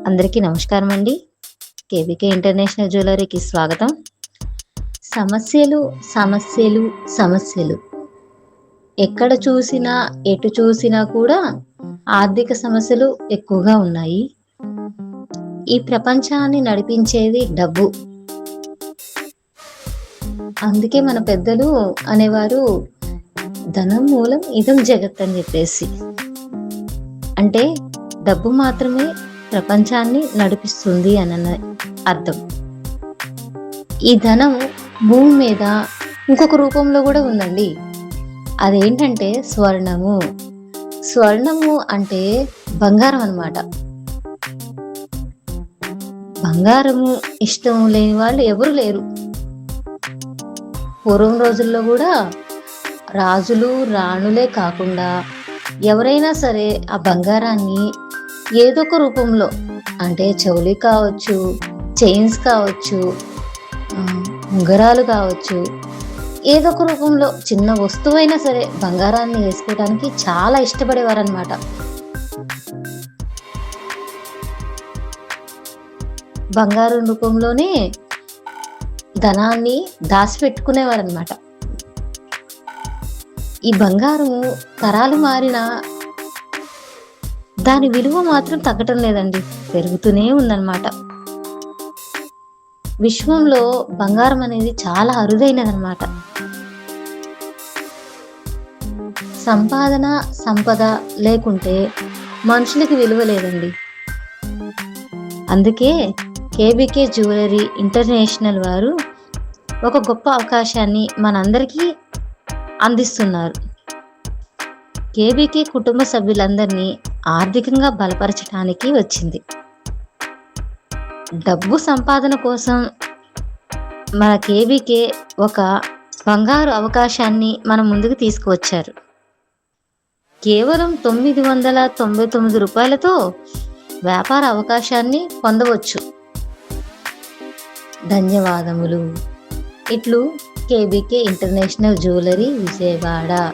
అందరికీ నమస్కారం అండి. కేబీకే ఇంటర్నేషనల్ జ్యువెలరీకి స్వాగతం. సమస్యలు సమస్యలు సమస్యలు ఎక్కడ చూసినా ఎటు చూసినా కూడా ఆర్థిక సమస్యలు ఎక్కువగా ఉన్నాయి. ఈ ప్రపంచాన్ని నడిపించేది డబ్బు. అందుకే మన పెద్దలు అనేవారు ధనం మూలం ఇదం జగత్ అని చెప్పేసి. అంటే డబ్బు మాత్రమే ప్రపంచాన్ని నడిపిస్తుంది అన్న అర్థం. ఈ ధనం భూమి మీద ఇంకొక రూపంలో కూడా ఉందండి. అదేంటంటే స్వర్ణము. స్వర్ణము అంటే బంగారం అన్నమాట. బంగారము ఇష్టం లేని వాళ్ళు ఎవరు లేరు. పూర్వం రోజుల్లో కూడా రాజులు రాణులే కాకుండా ఎవరైనా సరే ఆ బంగారాన్ని ఏదో ఒక రూపంలో, అంటే చెవులు కావచ్చు, చైన్స్ కావచ్చు, ఉంగరాలు కావచ్చు, ఏదో ఒక రూపంలో చిన్న వస్తువైనా సరే బంగారాన్ని వేసుకోవడానికి చాలా ఇష్టపడేవారు అనమాట. బంగారం రూపంలోనే ధనాన్ని దాచిపెట్టుకునేవారు అనమాట. ఈ బంగారం తరాలు మారినా దాని విలువ మాత్రం తగ్గటం లేదండి, పెరుగుతూనే ఉందన్నమాట. విశ్వంలో బంగారం అనేది చాలా అరుదైనదన్నమాట. సంపద లేకుంటే మనుషులకి విలువ లేదండి. అందుకే కేబీకే జ్యువెలరీ ఇంటర్నేషనల్ వారు ఒక గొప్ప అవకాశాన్ని మనందరికీ అందిస్తున్నారు. కేబీకే కుటుంబ సభ్యులందరినీ ఆర్థికంగా బలపరచడానికి వచ్చింది. డబ్బు సంపాదన కోసం మన కేబీకే ఒక బంగారు అవకాశాన్ని మన ముందుకు తీసుకువచ్చారు. కేవలం 999 రూపాయలతో వ్యాపార అవకాశాన్ని పొందవచ్చు. ధన్యవాదములు. ఇట్లు కేబీకే ఇంటర్నేషనల్ జ్యువెలరీ విజయవాడ.